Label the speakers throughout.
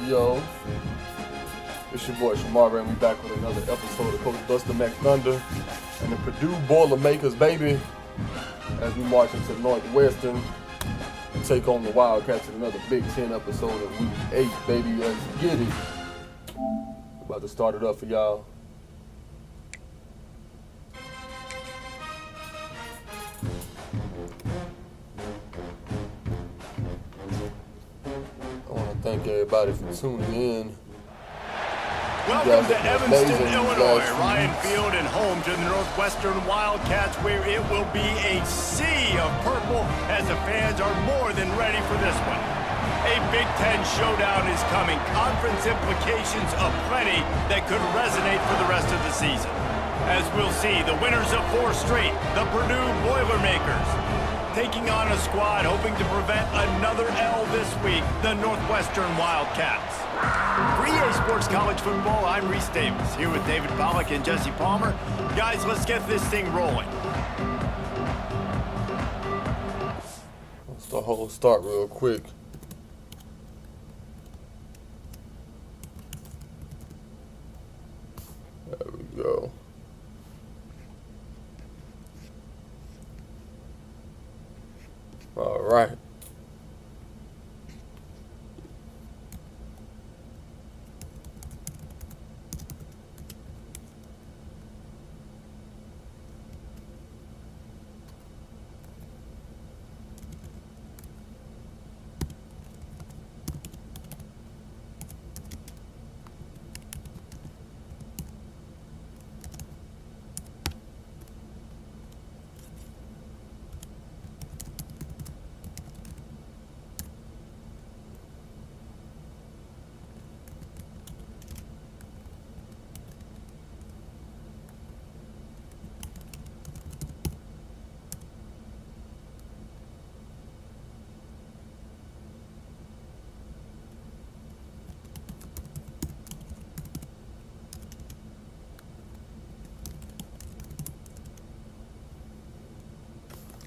Speaker 1: Yo, it's your boy Shamar, and we back with another episode of Coach Buster McThunder and the Purdue Boilermakers, baby, as we march into Northwestern and take on the Wildcats in another Big Ten episode of Week 8, baby. Let's get it. About to start it up for y'all. I want to thank everybody for tuning in.
Speaker 2: Welcome to Evanston, Illinois, Ryan Field, and home to the Northwestern Wildcats, where it will be a sea of purple as the fans are more than ready for this one. A Big Ten showdown is coming, conference implications aplenty that could resonate for the rest of the season. As we'll see, the winners of 4 straight, the Purdue Boilermakers, taking on a squad hoping to prevent another L this week, the Northwestern Wildcats. For EA Sports College Football, I'm Reese Davis, here with David Pollack and Jesse Palmer. Guys, let's get this thing rolling.
Speaker 1: Let's the whole start real quick. There we go. All right.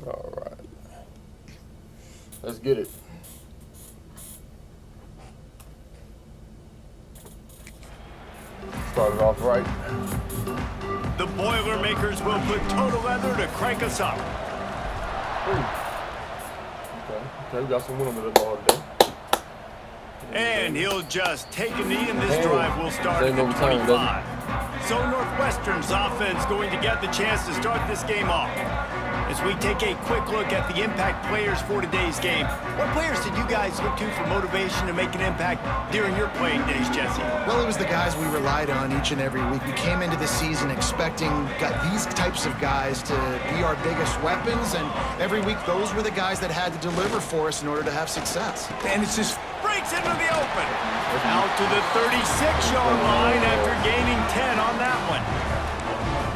Speaker 1: All right. Let's get it. Started off right.
Speaker 2: The Boilermakers will put total leather to crank us up.
Speaker 1: Okay, we got some wind over there all day.
Speaker 2: And he'll just take a knee, and this drive will start at the 25. So Northwestern's offense going to get the chance to start this game off. As we take a quick look at the impact players for today's game, what players did you guys look to for motivation to make an impact during your playing days, Jesse?
Speaker 3: Well, it was the guys we relied on each and every week. We came into the season expecting these types of guys to be our biggest weapons, and every week those were the guys that had to deliver for us in order to have success.
Speaker 2: And it's just breaks into the open. Out to the 36-yard line after gaining 10 on that one.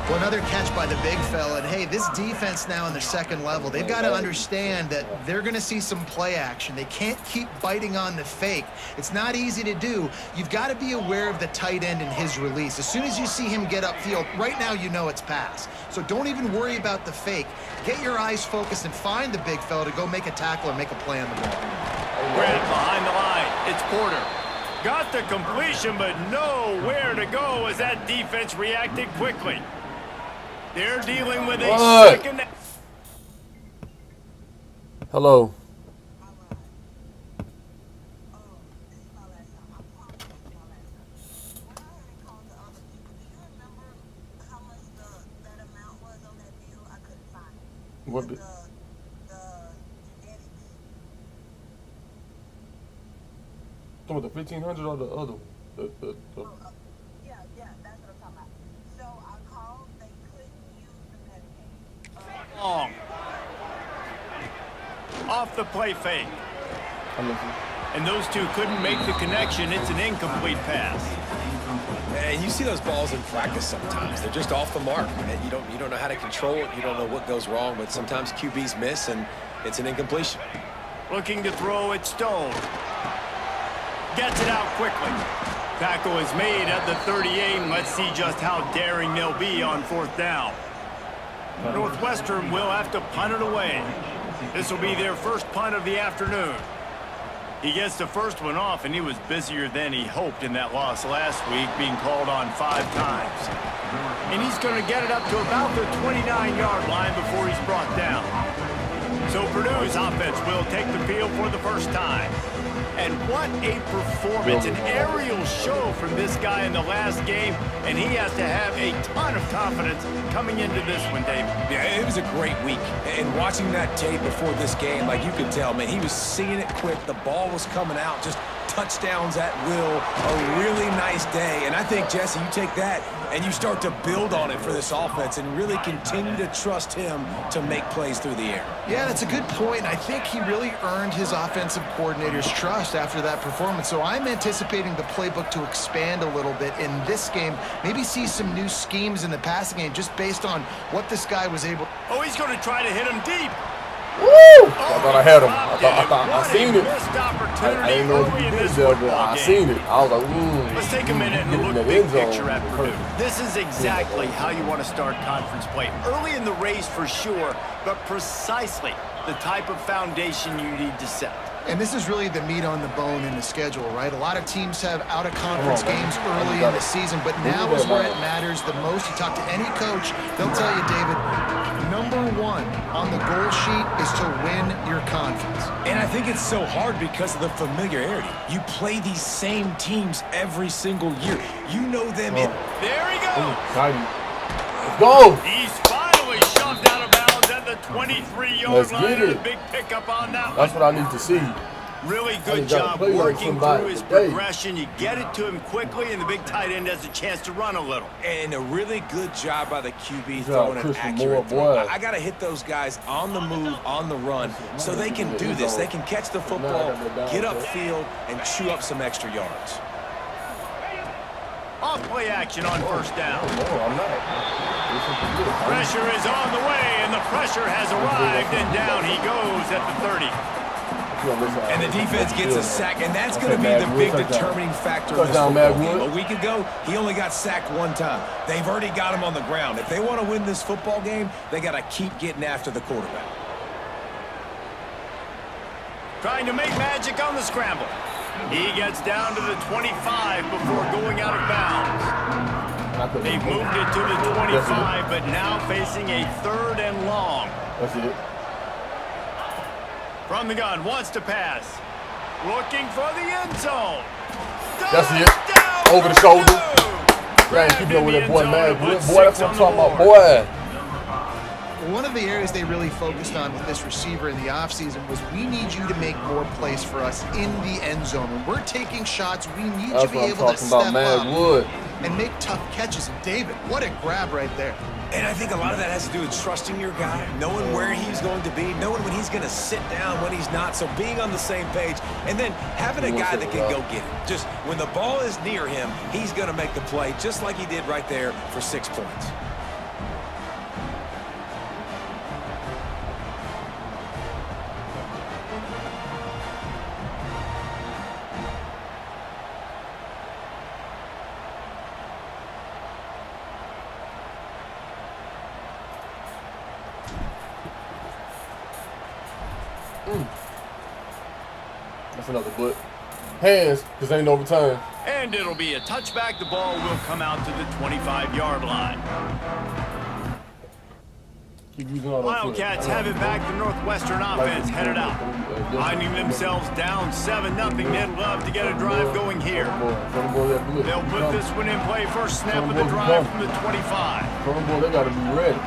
Speaker 3: Well, another catch by the big fella. And hey, this defense now in their second level, they've got to understand that they're going to see some play action. They can't keep biting on the fake. It's not easy to do. You've got to be aware of the tight end and his release. As soon as you see him get upfield, right now you know it's pass. So don't even worry about the fake. Get your eyes focused and find the big fella to go make a tackle or make a play on the ball.
Speaker 2: Grant behind the line. It's Porter. Got the completion, but nowhere to go as that defense reacted quickly. They're dealing with a second.
Speaker 1: Hello. What did? Talking about the 1500 or the other?
Speaker 4: Yeah, that's what I'm talking about. So I called, they couldn't use the Medicaid.
Speaker 2: Long. Off the play fake. And those two couldn't make the connection. It's an incomplete pass.
Speaker 5: And you see those balls in practice sometimes. They're just off the mark. And you don't know how to control it. You don't know what goes wrong, but sometimes QBs miss, and it's an incompletion.
Speaker 2: Looking to throw it, Stone. Gets it out quickly. Tackle is made at the 38, and let's see just how daring they'll be on 4th down. Northwestern will have to punt it away. This will be their first punt of the afternoon. He gets the first one off, and he was busier than he hoped in that loss last week, being called on 5 times. And he's going to get it up to about the 29-yard line before he's brought down. So Purdue's offense will take the field for the first time. And what a performance, an aerial show from this guy in the last game, and he has to have a ton of confidence coming into this one, David.
Speaker 5: Yeah, it was a great week. And watching that tape before this game, like you could tell, man, he was seeing it quick. The ball was coming out, just touchdowns at will. A really nice day. And I think, Jesse, you take that and you start to build on it for this offense and really continue to trust him to make plays through the air.
Speaker 3: Yeah, that's a good point. I think he really earned his offensive coordinator's trust after that performance. So I'm anticipating the playbook to expand a little bit in this game. Maybe see some new schemes in the passing game just based on what this guy was able.
Speaker 2: Oh, he's going to try to hit him deep.
Speaker 1: Woo! I thought I had him. I seen it. I didn't know if he did that, but I seen it. I was like,
Speaker 2: Let's take a minute and look big picture at Purdue. This is exactly how you want to start conference play. Early in the race for sure, but precisely the type of foundation you need to set.
Speaker 3: And this is really the meat on the bone in the schedule, right? A lot of teams have out-of-conference games early in the season, but now is where it matters the most. You talk to any coach, they'll tell you, David, #1 on the goal sheet is to win your conference.
Speaker 5: And I think it's so hard because of the familiarity. You play these same teams every single year. You know them.
Speaker 2: There he goes.
Speaker 1: let's go.
Speaker 2: He's finally shoved out of bounds at the 23-yard line. A big pickup on that one.
Speaker 1: That's what I need to see.
Speaker 2: Really good job working through his progression. You get it to him quickly, and the big tight end has a chance to run a little.
Speaker 5: And a really good job by the QB throwing an accurate throw. I got to hit those guys on the move, on the run, so they can do this. They can catch the football, get upfield, and chew up some extra yards.
Speaker 2: Off play action on first down. Pressure is on the way, and the pressure has arrived, and down he goes at the 30.
Speaker 5: And the defense gets a sack, and that's going to be the big determining factor in this football game. A week ago, he only got sacked 1 time. They've already got him on the ground. If they want to win this football game, they got to keep getting after the quarterback.
Speaker 2: Trying to make magic on the scramble. He gets down to the 25 before going out of bounds. They've moved it to the 25, but now facing a 3rd and long.
Speaker 1: That's it.
Speaker 2: From the gun, wants to pass. Looking for the end zone.
Speaker 1: That's it. Over the shoulder. Man, keep up with that boy, man. Boy, that's what I'm talking about, boy.
Speaker 3: One of the areas they really focused on with this receiver in the offseason was we need you to make more plays for us in the end zone. When we're taking shots, we need you to be able to step up and make tough catches. And David, what a grab right there.
Speaker 5: And I think a lot of that has to do with trusting your guy, knowing where he's going to be, knowing when he's going to sit down, when he's not, so being on the same page, and then having a guy that can go get it. Just when the ball is near him, he's going to make the play, just like he did right there for 6 points.
Speaker 1: That's another butt. Hands, because ain't no return.
Speaker 2: And it'll be a touchback. The ball will come out to the 25-yard line. Wildcats have it back. The Northwestern offense headed out. Finding themselves down 7-0. They'd love to get a drive going here. They'll put this one in play. First snap of the drive from the 25.
Speaker 1: They got to be ready.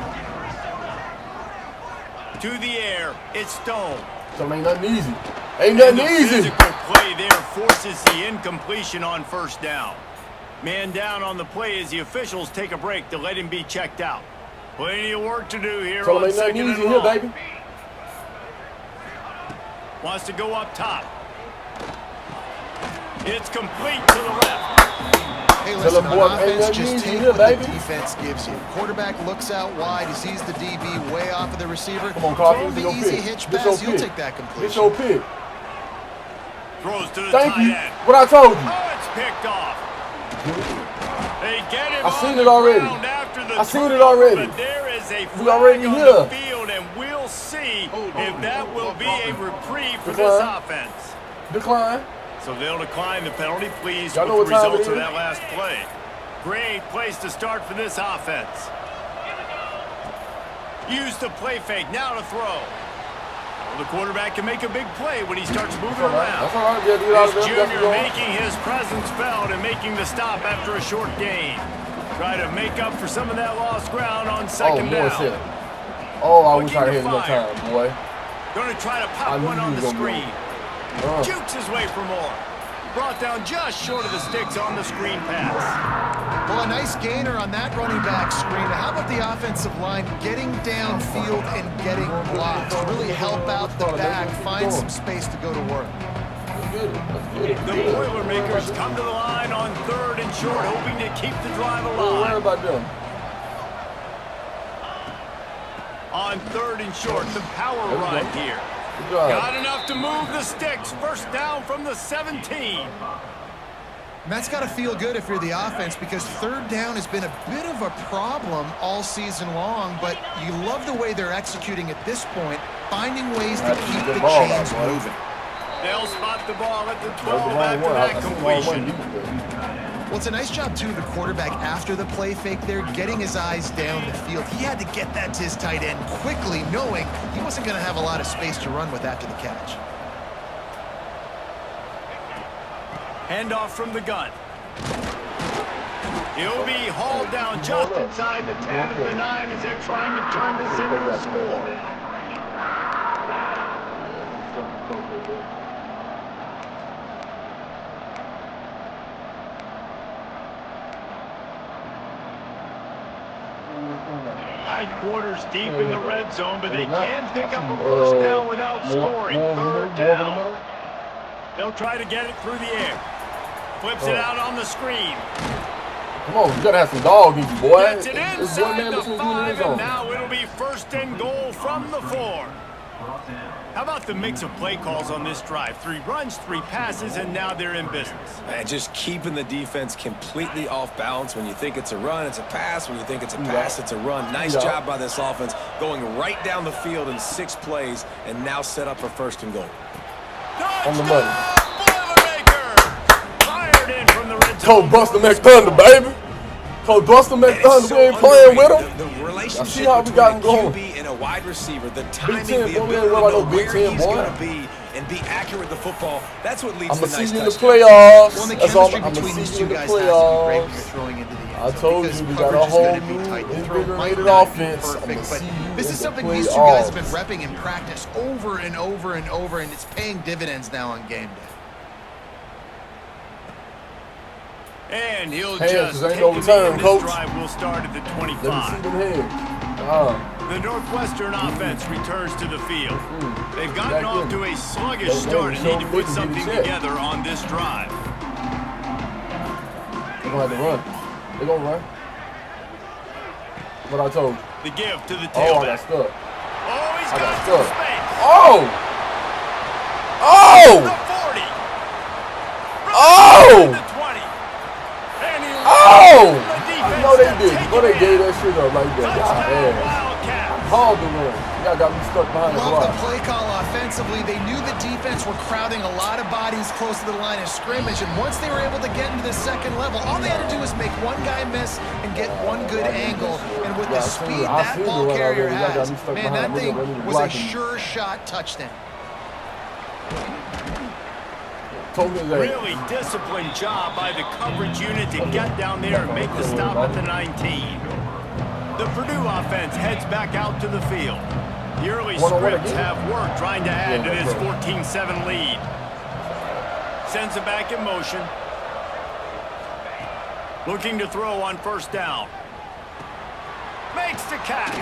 Speaker 2: To the air. It's Stone.
Speaker 1: So ain't nothing easy. Ain't nothing easy.
Speaker 2: Physical play there forces the incompletion on first down. Man down on the play as the officials take a break to let him be checked out. Plenty of work to do here on second and long.
Speaker 1: Here, baby.
Speaker 2: Wants to go up top. It's complete to the left.
Speaker 3: Hey, listen, on offense, just take what the defense gives you. Quarterback looks out wide. He sees the DB way off of the receiver.
Speaker 1: Come on, Carter.
Speaker 3: Throw the easy hitch pass. You'll take that completion.
Speaker 1: It's your pick.
Speaker 2: Throws to the
Speaker 1: Thank
Speaker 2: tight
Speaker 1: you.
Speaker 2: end.
Speaker 1: What I told you.
Speaker 2: Oh, it's picked off. They get him
Speaker 1: I
Speaker 2: on
Speaker 1: seen
Speaker 2: the
Speaker 1: it already.
Speaker 2: ground after the
Speaker 1: I seen it already.
Speaker 2: But there is a
Speaker 1: We already
Speaker 2: flag on
Speaker 1: here.
Speaker 2: the field, and we'll see if that will be a reprieve for this offense.
Speaker 1: Decline.
Speaker 2: So they'll decline the penalty. Pleased
Speaker 1: Y'all
Speaker 2: with
Speaker 1: know
Speaker 2: the
Speaker 1: what time it
Speaker 2: results of
Speaker 1: is?
Speaker 2: that last play. Great place to start for this offense. Use the play fake. Now to throw. Well, the quarterback can make a big play when he starts moving around.
Speaker 1: That's all right. Yeah, do
Speaker 2: This junior making his presence felt and making the stop after a short gain. Try to make up for some of that lost ground on second down.
Speaker 1: Hit. Oh, I wish I had more time, boy.
Speaker 2: Going to try to pop one on the screen. Jukes his way for more. Brought down just short of the sticks on the screen pass.
Speaker 3: Well, a nice gainer on that running back screen. How about the offensive line getting downfield and getting blocks? Really help out the back, find some space to go to work.
Speaker 2: The Boilermakers come to the line on 3rd and short, hoping to keep the drive alive.
Speaker 1: Worry about them.
Speaker 2: On 3rd and short, the power run here. Got enough to move the sticks. First down from the 17.
Speaker 3: And that's got to feel good if you're the offense, because 3rd down has been a bit of a problem all season long, but you love the way they're executing at this point, finding ways to keep the chains moving.
Speaker 2: They'll spot the ball at the 12 after that completion.
Speaker 3: Well, it's a nice job, too, the quarterback after the play fake there, getting his eyes down the field. He had to get that to his tight end quickly, knowing he wasn't going to have a lot of space to run with after the catch.
Speaker 2: Handoff from the gun. He'll be hauled down just inside the 10 of the 9 as they're trying to turn this into a score. Quarters deep in the red zone, but they can pick up a first down without scoring. 3rd down. They'll try to get it through the air. Flips it out on the screen.
Speaker 1: Come on, you gotta have some dog in you, boy.
Speaker 2: Gets it inside the 5, and now it'll be 1st and goal from the 4. How about the mix of play calls on this drive? 3 runs, 3 passes, and now they're in business.
Speaker 5: Man, just keeping the defense completely off balance. When you think it's a run, it's a pass. When you think it's a pass, it's a run. Nice job by this offense, going right down the field in 6 plays, and now set up for 1st and goal.
Speaker 1: On the money.
Speaker 2: Boilermaker! Fired in from the red zone.
Speaker 1: Coach Buster McThunder, baby. Coach Buster McThunder, we ain't playing with him.
Speaker 5: The relationship
Speaker 1: see how we got him going.
Speaker 5: QB and a wide receiver, the timing,
Speaker 1: Big 10,
Speaker 5: the
Speaker 1: boy, we
Speaker 5: ability
Speaker 1: ain't
Speaker 5: to
Speaker 1: worried
Speaker 5: know
Speaker 1: about no Big
Speaker 5: where
Speaker 1: 10,
Speaker 5: he's
Speaker 1: boy.
Speaker 5: going to be and be accurate with the football. That's what leads
Speaker 1: I'm
Speaker 5: to
Speaker 1: gonna
Speaker 5: nice
Speaker 1: see you in the
Speaker 5: touchdowns.
Speaker 1: playoffs.
Speaker 3: Well, the
Speaker 1: That's all.
Speaker 3: chemistry
Speaker 1: I'm gonna
Speaker 3: between
Speaker 1: see
Speaker 3: these
Speaker 1: you in
Speaker 3: two
Speaker 1: the
Speaker 3: guys has to be great when you're
Speaker 1: playoffs.
Speaker 3: throwing into the end
Speaker 1: I
Speaker 3: zone,
Speaker 1: told
Speaker 3: because
Speaker 1: you we got a
Speaker 3: coverage is
Speaker 1: whole
Speaker 3: gonna be
Speaker 1: new
Speaker 3: tight. The throw might
Speaker 1: invigorated
Speaker 3: not be
Speaker 1: offense. I'm
Speaker 3: perfect,
Speaker 1: gonna
Speaker 3: but
Speaker 1: see you
Speaker 3: this
Speaker 1: in
Speaker 3: is
Speaker 1: the
Speaker 3: something these two guys have been
Speaker 1: playoffs.
Speaker 3: repping in practice over and over and over, and it's paying dividends now on game day.
Speaker 2: And he'll
Speaker 1: Hands,
Speaker 2: just
Speaker 1: 'cause ain't
Speaker 2: take
Speaker 1: no
Speaker 2: him
Speaker 1: return,
Speaker 2: in. This
Speaker 1: coach.
Speaker 2: drive will start at the
Speaker 1: Let me see
Speaker 2: 25.
Speaker 1: them hands.
Speaker 2: The Northwestern offense returns to the field. They've gotten
Speaker 1: Back
Speaker 2: off
Speaker 1: in.
Speaker 2: to a sluggish
Speaker 1: They
Speaker 2: start and
Speaker 1: showed
Speaker 2: need to
Speaker 1: they
Speaker 2: put
Speaker 1: can
Speaker 2: something
Speaker 1: get it.
Speaker 2: together on this drive.
Speaker 1: They're gonna have to run. They're gonna run. What I told you.
Speaker 2: The give to the
Speaker 1: Oh, I got
Speaker 2: tailback.
Speaker 1: stuck.
Speaker 2: Oh, he's
Speaker 1: I got
Speaker 2: got some
Speaker 1: stuck.
Speaker 2: space.
Speaker 1: Oh!
Speaker 2: The
Speaker 1: Oh!
Speaker 2: 40.
Speaker 1: Oh!
Speaker 2: The 20. And he
Speaker 1: Oh!
Speaker 2: the
Speaker 1: I know they
Speaker 2: defense
Speaker 1: did.
Speaker 2: to
Speaker 1: No, they
Speaker 2: take
Speaker 1: gave
Speaker 2: it
Speaker 1: that shit up like that.
Speaker 2: Touchdown,
Speaker 1: God,
Speaker 2: Wildcats.
Speaker 1: hard to run. Y'all got me stuck behind the
Speaker 3: Love
Speaker 1: block.
Speaker 3: the play call offensively. They knew the defense were crowding a lot of bodies close to the line of scrimmage, and once they were able to get into the second level, all they had to do was make one guy miss and get one good angle. And with the speed that ball carrier has, man, that thing was a sure shot touchdown.
Speaker 2: Really disciplined job by the coverage unit to get down there and make the stop at the 19. The Purdue offense heads back out to the field. The early scripts have worked trying to add to this 14-7 lead. Sends it back in motion. Looking to throw on 1st down. Makes the catch.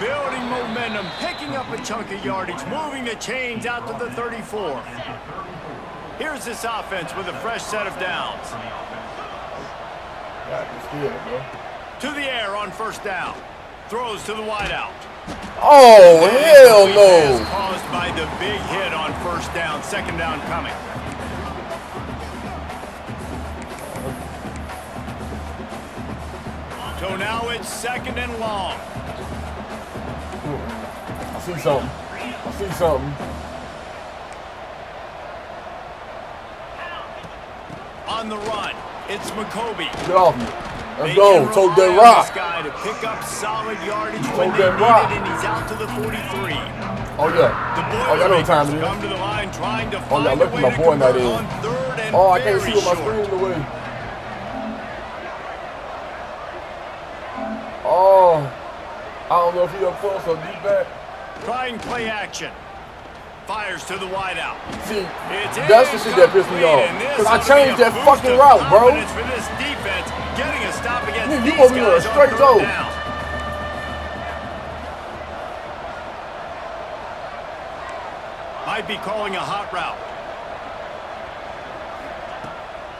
Speaker 2: Building momentum, picking up a chunk of yardage, moving the chains out to the 34. Here's this offense with a fresh set of downs. To the air on 1st down. Throws to the wideout.
Speaker 1: Oh, hell no.
Speaker 2: Caused by the big hit on 1st down. 2nd down coming. So now it's 2nd and long.
Speaker 1: I see something. I see something.
Speaker 2: on the run. It's McCoby.
Speaker 1: Get off me. Let's go. Tote that rock.
Speaker 2: This guy to pick up solid yardage
Speaker 1: Tote
Speaker 2: when they
Speaker 1: that
Speaker 2: need
Speaker 1: rock.
Speaker 2: it, and he's out to the 43.
Speaker 1: Oh, yeah.
Speaker 2: The
Speaker 1: Oh, y'all know what time it is.
Speaker 2: come to the line trying to
Speaker 1: Oh,
Speaker 2: find
Speaker 1: yeah,
Speaker 2: a
Speaker 1: look at
Speaker 2: way
Speaker 1: my
Speaker 2: to
Speaker 1: boy not
Speaker 2: convert
Speaker 1: in.
Speaker 2: on third and
Speaker 1: Oh, I can't
Speaker 2: very
Speaker 1: see with my
Speaker 2: short.
Speaker 1: screen in the way. Oh, I don't know if he up close or deep back.
Speaker 2: Trying play action. Fires to the wideout.
Speaker 1: See, that's the shit that pissed me off. Because I changed that fucking route, bro.
Speaker 2: For this defense, getting a stop against
Speaker 1: You
Speaker 2: these
Speaker 1: over here,
Speaker 2: guys
Speaker 1: straight
Speaker 2: on
Speaker 1: go.
Speaker 2: third down. Might be calling a hot route.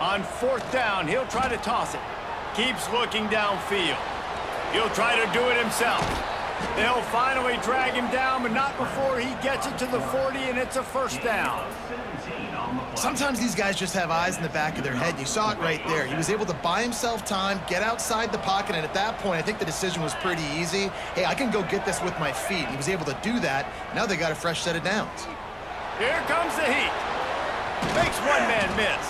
Speaker 2: On fourth down, he'll try to toss it. Keeps looking downfield. He'll try to do it himself. They'll finally drag him down, but not before he gets it to the 40, and it's a first down.
Speaker 3: Sometimes these guys just have eyes in the back of their head. You saw it right there. He was able to buy himself time, get outside the pocket, and at that point, I think the decision was pretty easy. Hey, I can go get this with my feet. He was able to do that. Now they got a fresh set of downs.
Speaker 2: Here comes the heat. Makes one man miss.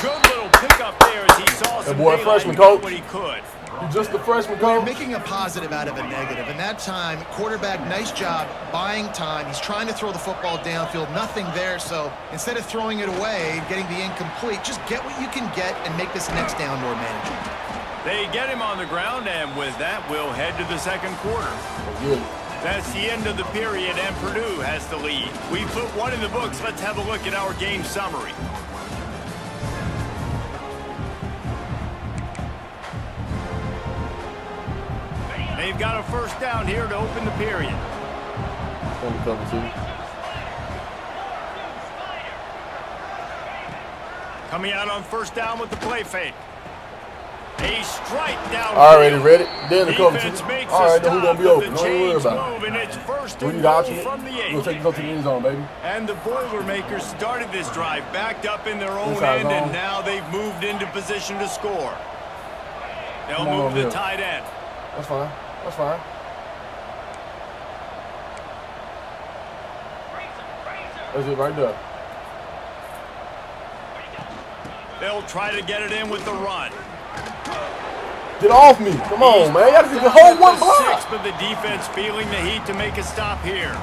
Speaker 2: Good little pickup there as he saw some
Speaker 1: boy,
Speaker 2: daylight
Speaker 1: freshman,
Speaker 2: and got
Speaker 1: coach.
Speaker 2: what he could.
Speaker 1: You just the freshman,
Speaker 3: You're
Speaker 1: coach.
Speaker 3: making a positive out of a negative. And that time, quarterback, nice job buying time. He's trying to throw the football downfield. Nothing there. So instead of throwing it away, getting the incomplete, just get what you can get and make this next down more manageable.
Speaker 2: They get him on the ground, and with that, we'll head to the second quarter.
Speaker 1: Yeah.
Speaker 2: That's the end of the period, and Purdue has the lead. We put one in the books. Let's have a look at our game summary. They've got a first down here to open the period. Coming out on first down with the play fake. A strike down.
Speaker 1: Already ready. Then the cover two.
Speaker 2: Defense makes
Speaker 1: All right,
Speaker 2: a
Speaker 1: then we're
Speaker 2: stop,
Speaker 1: going to be
Speaker 2: but
Speaker 1: open.
Speaker 2: the
Speaker 1: Don't even worry
Speaker 2: chains
Speaker 1: about
Speaker 2: move,
Speaker 1: it.
Speaker 2: and it's first
Speaker 1: We
Speaker 2: and
Speaker 1: need
Speaker 2: goal
Speaker 1: option.
Speaker 2: from the 8.
Speaker 1: We'll take it up to the end zone, baby.
Speaker 2: And the Boilermakers started this drive backed up in their own
Speaker 1: Inside
Speaker 2: end, and
Speaker 1: zone.
Speaker 2: now they've moved into position to score. They'll
Speaker 1: Come on
Speaker 2: move
Speaker 1: over
Speaker 2: the
Speaker 1: here.
Speaker 2: tight end.
Speaker 1: That's fine. That's fine. That's it right there.
Speaker 2: They'll try to get it in with the run.
Speaker 1: Get off me. Come on, man. You got to get the whole one block.
Speaker 2: 6, but the defense feeling the heat to make a stop here.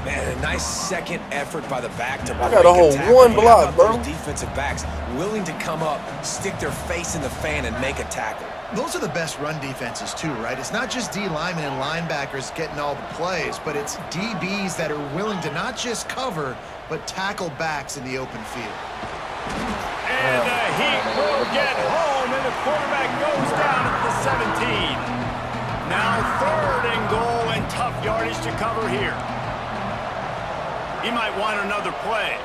Speaker 5: Man, a nice second effort by the back to
Speaker 1: I got a whole one block, bro.
Speaker 5: Those defensive backs willing to come up, stick their face in the fan, and make a tackle.
Speaker 3: Those are the best run defenses too, right? It's not just D linemen and linebackers getting all the plays, but it's DBs that are willing to not just cover, but tackle backs in the open field.
Speaker 2: And the heat will get home, and the quarterback goes down at the 17. Now third and goal, and tough yardage to cover here. He might want another play.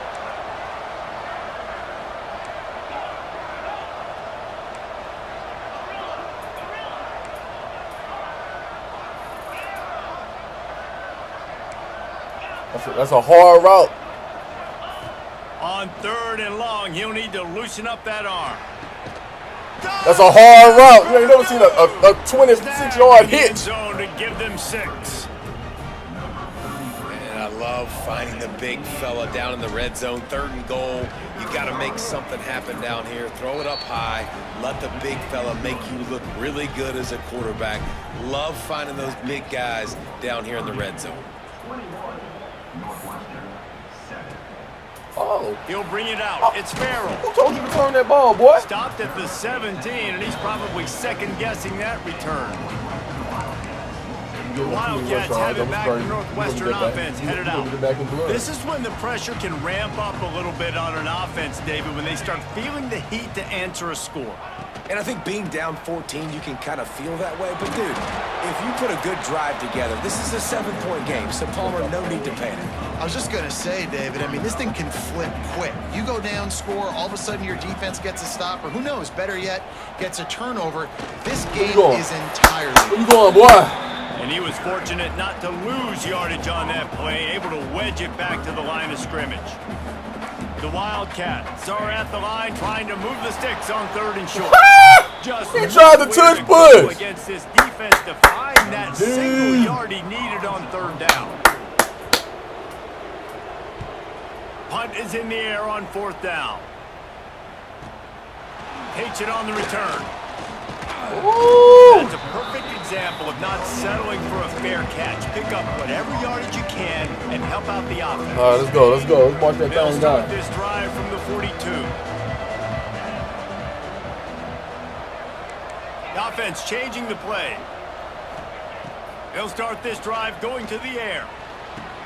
Speaker 1: That's a hard route.
Speaker 2: On third and long, he'll need to loosen up that arm.
Speaker 1: That's a hard route. You ain't never seen a 26-yard hitch.
Speaker 2: Zone to give them 6.
Speaker 5: And I love finding the big fella down in the red zone. Third and goal. You got to make something happen down here. Throw it up high. Let the big fella make you look really good as a quarterback. Love finding those big guys down here in the red zone.
Speaker 1: Oh.
Speaker 2: He'll bring it out. It's Farrell.
Speaker 1: Who told you to turn that ball, boy?
Speaker 2: Stopped at the 17, and he's probably second-guessing that return. The Wildcats have it back. The Northwestern offense headed out. This is when the pressure can ramp up a little bit on an offense, David, when they start feeling the heat to answer a score.
Speaker 5: And I think being down 14, you can kind of feel that way. But, dude, if you put a good drive together, this is a 7-point game. So, Palmer, no need to panic.
Speaker 3: I was just going to say, David, I mean, this thing can flip quick. You go down, score, all of a sudden your defense gets a stop, or who knows, better yet, gets a turnover. This game is entirely...
Speaker 1: Where you going, boy?
Speaker 2: And he was fortunate not to lose yardage on that play, able to wedge it back to the line of scrimmage. The Wildcats are at the line trying to move the sticks on third and short. Just
Speaker 1: he tried to touch push
Speaker 2: against this defense to find that single yard he needed on third down. Punt is in the air on fourth down. takes it on the return.
Speaker 1: Ooh.
Speaker 2: That's a perfect example of not settling for a fair catch. Pick up whatever yardage you can and help out the offense.
Speaker 1: All right, let's go. Let's go. Let's mark that
Speaker 2: They'll
Speaker 1: thing
Speaker 2: start
Speaker 1: down.
Speaker 2: this drive from the 42. The offense changing the play. They'll start this drive going to the air.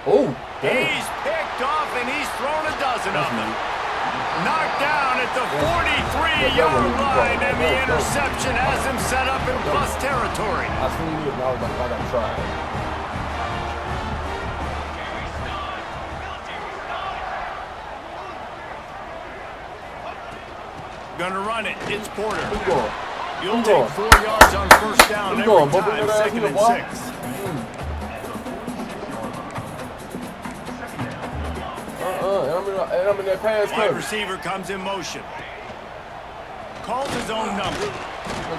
Speaker 1: Oh, damn.
Speaker 2: He's picked off and he's thrown a dozen of them. Knocked down at the 43-yard line, and the interception has him set up in plus territory.
Speaker 1: I seen it and I was like, I gotta try it.
Speaker 2: Gonna run it. It's Porter.
Speaker 1: Keep going.
Speaker 2: You'll
Speaker 1: Keep
Speaker 2: take
Speaker 1: going.
Speaker 2: 4 yards on first down
Speaker 1: Keep
Speaker 2: every
Speaker 1: going, Bubba.
Speaker 2: time,
Speaker 1: That ass
Speaker 2: second
Speaker 1: here,
Speaker 2: and
Speaker 1: boy.
Speaker 2: 6.
Speaker 1: And I'm in that pass
Speaker 2: Wide
Speaker 1: coverage.
Speaker 2: receiver comes in motion. Calls his own number.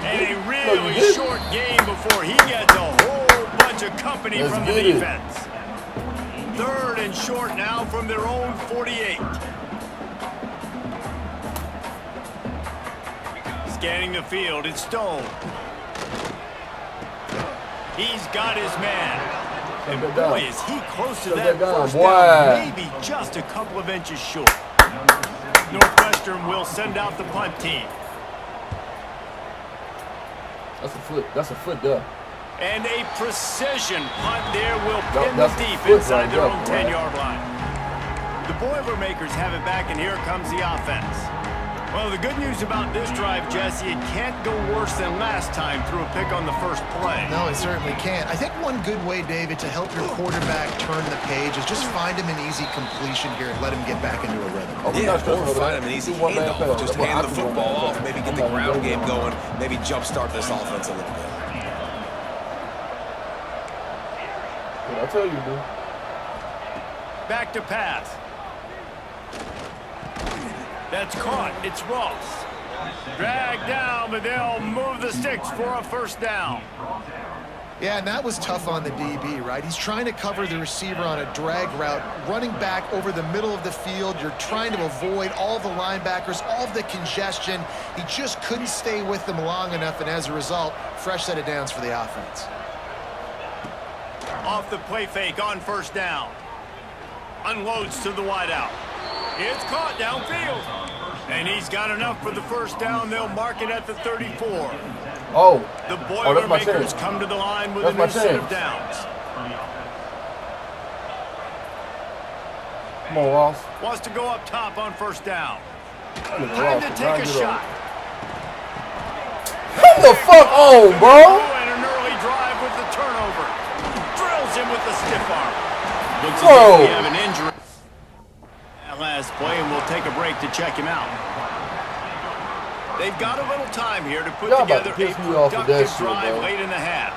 Speaker 2: And a
Speaker 1: No,
Speaker 2: really
Speaker 1: you didn't.
Speaker 2: short game before he gets a whole bunch of company
Speaker 1: Let's
Speaker 2: from the
Speaker 1: get it.
Speaker 2: defense. 3rd and short now from their own 48. Scanning the field, it's Stone. He's got his man. And boy, is he close to that first down, maybe just a couple of inches short. Northwestern will send out the punt team.
Speaker 1: That's a foot. That's a foot there.
Speaker 2: And a precision punt there will pin
Speaker 1: That's
Speaker 2: the
Speaker 1: a
Speaker 2: deep
Speaker 1: foot
Speaker 2: inside
Speaker 1: right
Speaker 2: their
Speaker 1: there,
Speaker 2: own
Speaker 1: boy.
Speaker 2: 10-yard line. The Boilermakers have it back, and here comes the offense. Well, the good news about this drive, Jesse, it can't go worse than last time through a pick on the first play.
Speaker 3: No, it certainly can't. I think one good way, David, to help your quarterback turn the page is just find him an easy completion here and let him get back into a rhythm.
Speaker 5: Yeah, or find him an easy handoff. Just hand the football off, maybe get the ground game going, maybe jumpstart this offense a little bit.
Speaker 1: What I tell you, dude.
Speaker 2: Back to pass. That's caught. It's Ross. Dragged down, but they'll move the sticks for a first down.
Speaker 3: Yeah, and that was tough on the DB, right? He's trying to cover the receiver on a drag route, running back over the middle of the field. You're trying to avoid all the linebackers, all of the congestion. He just couldn't stay with them long enough, and as a result, fresh set of downs for the offense.
Speaker 2: Off the play fake on first down. Unloads to the wideout. It's caught downfield. And he's got enough for the first down. They'll mark it at the 34.
Speaker 1: Oh.
Speaker 2: The
Speaker 1: that's my
Speaker 2: Boilermakers
Speaker 1: chance.
Speaker 2: come to the line with
Speaker 1: That's
Speaker 2: a
Speaker 1: my
Speaker 2: new set of
Speaker 1: chance.
Speaker 2: downs.
Speaker 1: Come on, Ross.
Speaker 2: Wants to go up top on first down.
Speaker 1: Time
Speaker 2: Time to take a shot.
Speaker 1: Come the fuck on, bro.
Speaker 2: And an early drive with the turnover. Drills him with the stiff arm. Looks as
Speaker 1: Whoa.
Speaker 2: if we have an injury. That last play, and we'll take a break to check him out. They've got a little time here to put
Speaker 1: Y'all about
Speaker 2: together
Speaker 1: to
Speaker 2: a
Speaker 1: piss me off with that
Speaker 2: productive
Speaker 1: shit,
Speaker 2: drive
Speaker 1: bro.
Speaker 2: late in the half.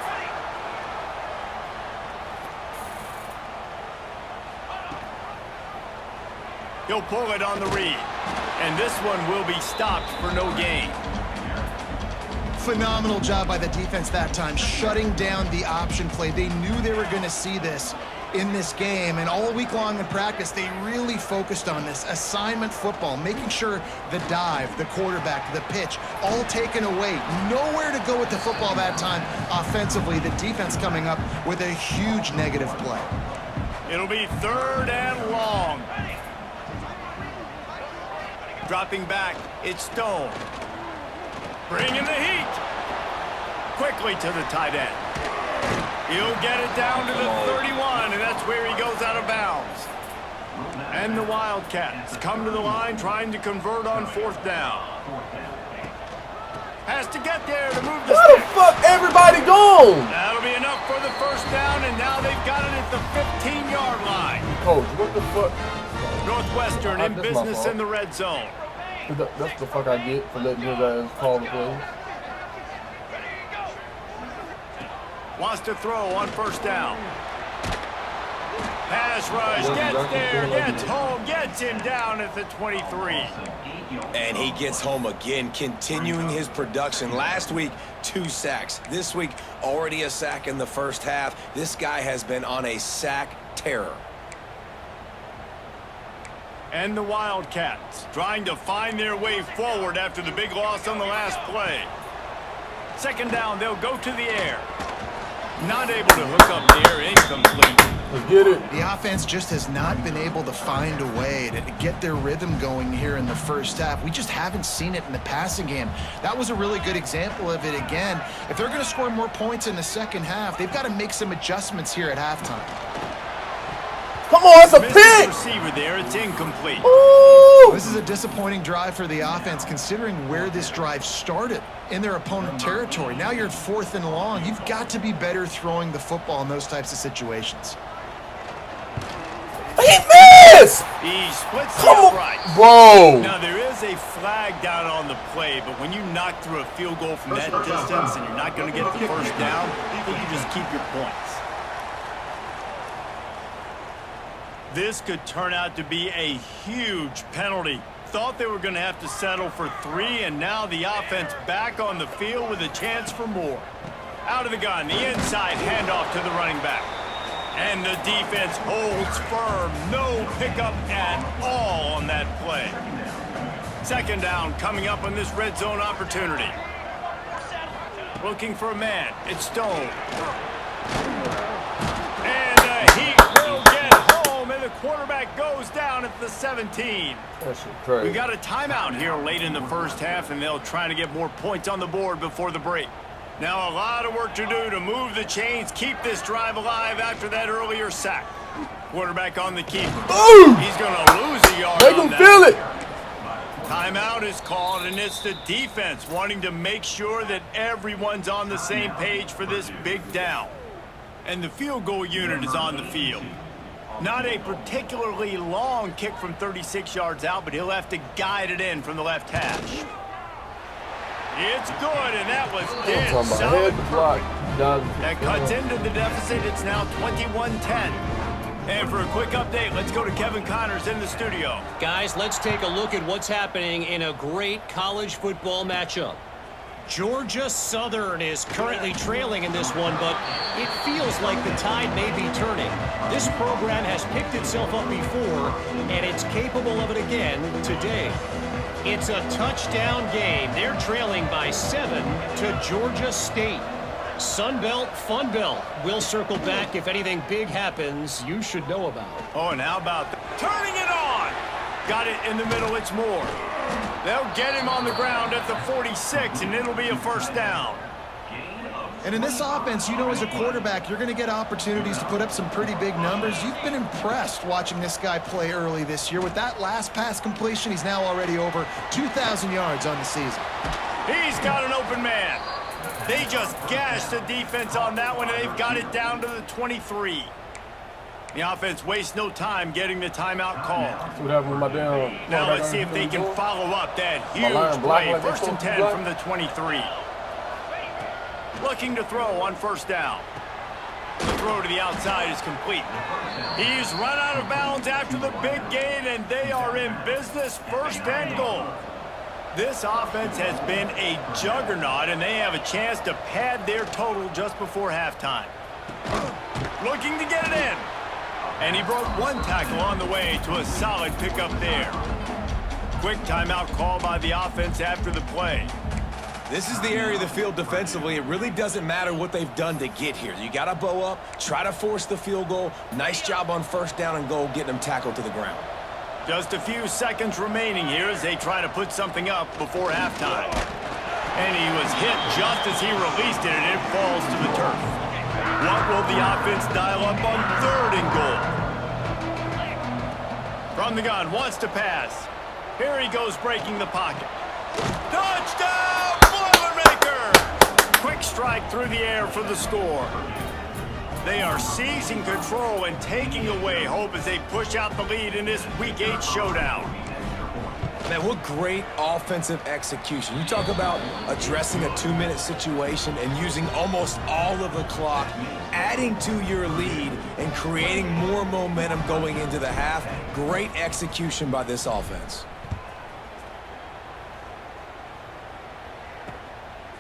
Speaker 2: He'll pull it on the read. And this one will be stopped for no gain.
Speaker 3: Phenomenal job by the defense that time, shutting down the option play. They knew they were going to see this in this game, and all week long in practice, they really focused on this assignment football, making sure the dive, the quarterback, the pitch, all taken away. Nowhere to go with the football that time offensively. The defense coming up with a huge negative play.
Speaker 2: It'll be 3rd and long. Dropping back, it's Stone. Bringing the heat. Quickly to the tight end. He'll get it down to the 31, and that's where he goes out of bounds. And the Wildcats come to the line trying to convert on 4th down. Has to get there to move the
Speaker 1: Where the
Speaker 2: stick.
Speaker 1: fuck everybody gone?
Speaker 2: That'll be enough for the first down, and now they've got it at the 15-yard line.
Speaker 1: Coach, what the fuck?
Speaker 2: Northwestern in
Speaker 1: That's my
Speaker 2: business
Speaker 1: fault.
Speaker 2: in the red zone.
Speaker 1: That's the fuck I get for letting his ass call the play.
Speaker 2: Wants to throw on first down. Pass rush, gets there, gets home, gets him down at the 23.
Speaker 5: And he gets home again, continuing his production. Last week, 2 sacks. This week, already a sack in the first half. This guy has been on a sack terror.
Speaker 2: And the Wildcats trying to find their way forward after the big loss on the last play. Second down, they'll go to the air. Not able to hook up near, incomplete.
Speaker 1: Let's get it.
Speaker 3: The offense just has not been able to find a way to get their rhythm going here in the first half. We just haven't seen it in the passing game. That was a really good example of it again. If they're going to score more points in the second half, they've got to make some adjustments here at halftime.
Speaker 1: Come on, it's a
Speaker 2: Missed
Speaker 1: pick!
Speaker 2: the receiver there, it's incomplete.
Speaker 1: Ooh!
Speaker 3: This is a disappointing drive for the offense considering where this drive started in their opponent territory. Now you're at 4th and long. You've got to be better throwing the football in those types of situations.
Speaker 1: He missed!
Speaker 2: He splits the
Speaker 1: Come on,
Speaker 2: upright.
Speaker 1: bro!
Speaker 2: Now, there is a flag down on the play, but when you knock through a field goal from that distance and you're not going to get the first down, I think you just keep your points. This could turn out to be a huge penalty. Thought they were going to have to settle for 3, and now the offense back on the field with a chance for more. Out of the gun, the inside handoff to the running back. And the defense holds firm. No pickup at all on that play. Second down coming up on this red zone opportunity. Looking for a man. It's Stone. And the Heat will get home, and the quarterback goes down at the 17.
Speaker 1: That's crazy.
Speaker 2: We got a timeout here late in the first half, and they'll try to get more points on the board before the break. Now a lot of work to do to move the chains, keep this drive alive after that earlier sack. Quarterback on the keeper.
Speaker 1: Ooh!
Speaker 2: He's going to lose a yard
Speaker 1: Make
Speaker 2: on
Speaker 1: him
Speaker 2: that.
Speaker 1: feel it!
Speaker 2: Timeout is called, and it's the defense wanting to make sure that everyone's on the same page for this big down. And the field goal unit is on the field. Not a particularly long kick from 36 yards out, but he'll have to guide it in from the left hash. It's good, and that was dead
Speaker 1: I'm talking about
Speaker 2: solid.
Speaker 1: head block.
Speaker 2: That cuts into the deficit. It's now 21-10. And for a quick update, let's go to Kevin Connors in the studio.
Speaker 6: Guys, let's take a look at what's happening in a great college football matchup. Georgia Southern is currently trailing in this one, but it feels like the tide may be turning. This program has picked itself up before, and it's capable of it again today. It's a touchdown game. They're trailing by 7 to Georgia State. Sunbelt, Funbelt. We'll circle back if anything big happens you should know about.
Speaker 2: Oh, and how about turning it on? Got it in the middle, it's Moore. They'll get him on the ground at the 46, and it'll be a first down.
Speaker 3: And in this offense, you know, as a quarterback, you're going to get opportunities to put up some pretty big numbers. You've been impressed watching this guy play early this year. With that last pass completion, he's now already over 2,000 yards on the season.
Speaker 2: He's got an open man. They just gashed the defense on that one, and they've got it down to the 23. The offense wastes no time getting the timeout call.
Speaker 1: See what happened with my damn...
Speaker 2: Now let's see if they can follow up that huge play. First and 10 from the 23. Looking to throw on first down. The throw to the outside is complete. He's run out of bounds after the big gain, and they are in business. First and goal. This offense has been a juggernaut, and they have a chance to pad their total just before halftime. Looking to get it in. And he broke one tackle on the way to a solid pickup there. Quick timeout call by the offense after the play.
Speaker 5: This is the area of the field defensively. It really doesn't matter what they've done to get here. You got to bow up, try to force the field goal. Nice job on first down and goal, getting them tackled to the ground.
Speaker 2: Just a few seconds remaining here as they try to put something up before halftime. And he was hit just as he released it, and it falls to the turf. What will the offense dial up on third and goal? From the gun, wants to pass. Here he goes breaking the pocket. Touchdown, Boilermakers! Quick strike through the air for the score. They are seizing control and taking away hope as they push out the lead in this Week 8 showdown.
Speaker 5: Man, what great offensive execution. You talk about addressing a 2-minute situation and using almost all of the clock, adding to your lead and creating more momentum going into the half. Great execution by this offense.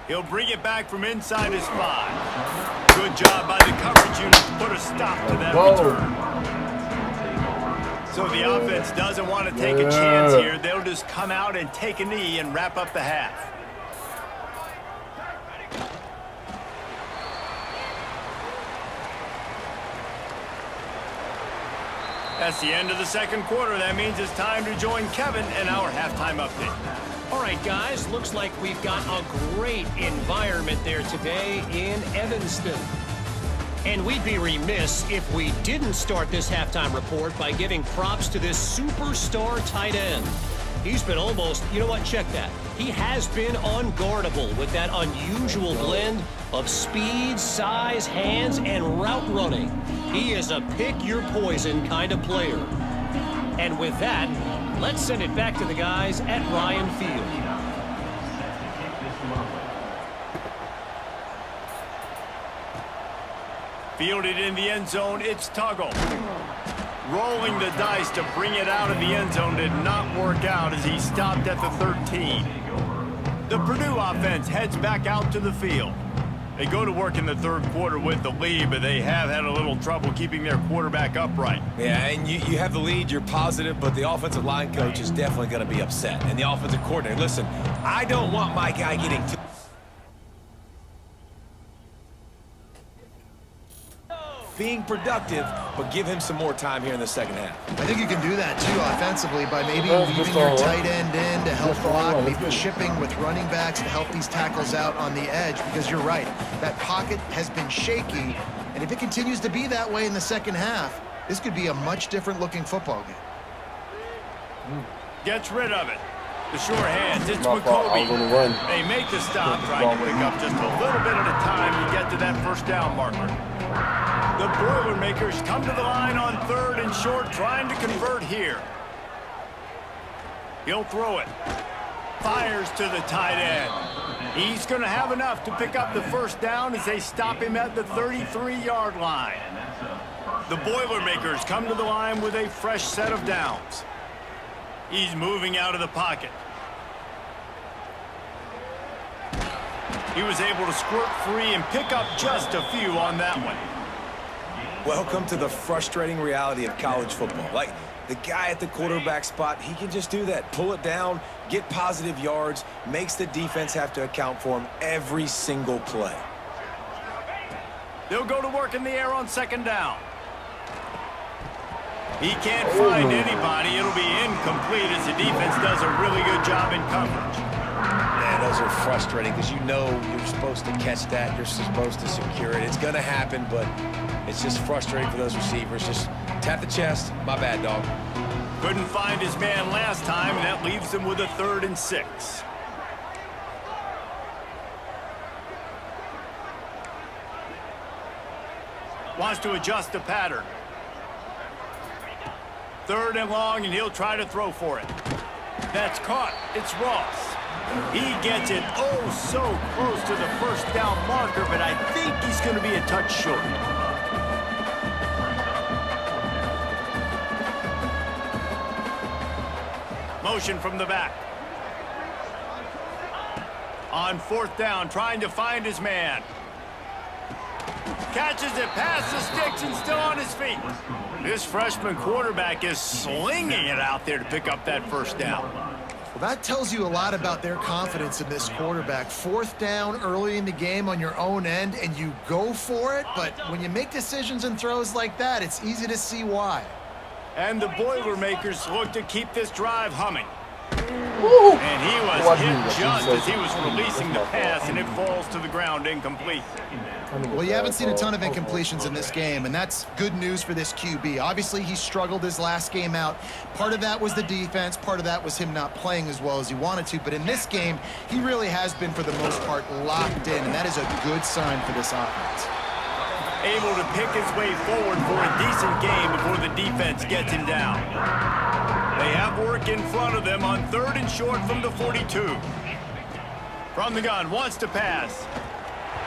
Speaker 2: He'll bring it back from inside his 5. Good job by the coverage unit to put a stop to that return. So the offense doesn't want to take a chance here. They'll just come out and take a knee and wrap up the half. That's the end of the second quarter. That means it's time to join Kevin in our halftime update.
Speaker 6: All right, guys, looks like we've got a great environment there today in Evanston. And we'd be remiss if we didn't start this halftime report by giving props to this superstar tight end. He's been almost, you know what, check that. He has been unguardable with that unusual blend of speed, size, hands, and route running. He is a pick-your-poison kind of player. And with that, let's send it back to the guys at Ryan Field.
Speaker 2: Fielded in the end zone, it's Tuggle. Rolling the dice to bring it out of the end zone did not work out as he stopped at the 13. The Purdue offense heads back out to the field. They go to work in the third quarter with the lead, but they have had a little trouble keeping their quarterback upright.
Speaker 5: Yeah, and you have the lead, you're positive, but the offensive line coach is definitely going to be upset. And the offensive coordinator, listen, I don't want my guy getting too... being productive, but give him some more time here in the second half.
Speaker 3: I think you can do that too offensively by maybe leaving your tight end in to help block, maybe chipping with running backs to help these tackles out on the edge, because you're right, that pocket has been shaky, and if it continues to be that way in the second half, this could be a much different looking football game.
Speaker 2: Gets rid of it. The sure hands, it's McCoby. They make the stop, trying to pick up just a little bit at a time to get to that first down marker. The Boilermakers come to the line on third and short, trying to convert here. He'll throw it. Fires to the tight end. He's going to have enough to pick up the first down as they stop him at the 33-yard line. The Boilermakers come to the line with a fresh set of downs. He's moving out of the pocket. He was able to squirt free and pick up just a few on that one.
Speaker 5: Welcome to the frustrating reality of college football. Like, the guy at the quarterback spot, he can just do that. Pull it down, get positive yards, makes the defense have to account for him every single play.
Speaker 2: They'll go to work in the air on second down. He can't find anybody. It'll be incomplete as the defense does a really good job in coverage.
Speaker 5: Man, those are frustrating because you know you're supposed to catch that. You're supposed to secure it. It's going to happen, but it's just frustrating for those receivers. Just tap the chest. My bad, dog.
Speaker 2: Couldn't find his man last time, and that leaves him with a 3rd and 6. Wants to adjust the pattern. 3rd and long, and he'll try to throw for it. That's caught. It's Ross. He gets it oh so close to the first down marker, but I think he's going to be a touch short. Motion from the back. On 4th down, trying to find his man. Catches it past the sticks and still on his feet. This freshman quarterback is slinging it out there to pick up that first down.
Speaker 3: Well, that tells you a lot about their confidence in this quarterback. 4th down early in the game on your own end, and you go for it, but when you make decisions and throws like that, it's easy to see why.
Speaker 2: And the Boilermakers look to keep this drive humming. And he was hit just as he was releasing the pass, and it falls to the ground incomplete.
Speaker 3: Well, you haven't seen a ton of incompletions in this game, and that's good news for this QB. Obviously, he struggled his last game out. Part of that was the defense. Part of that was him not playing as well as he wanted to. But in this game, he really has been, for the most part, locked in, and that is a good sign for this offense.
Speaker 2: Able to pick his way forward for a decent game before the defense gets him down. They have work in front of them on 3rd and short from the 42. From the gun, wants to pass.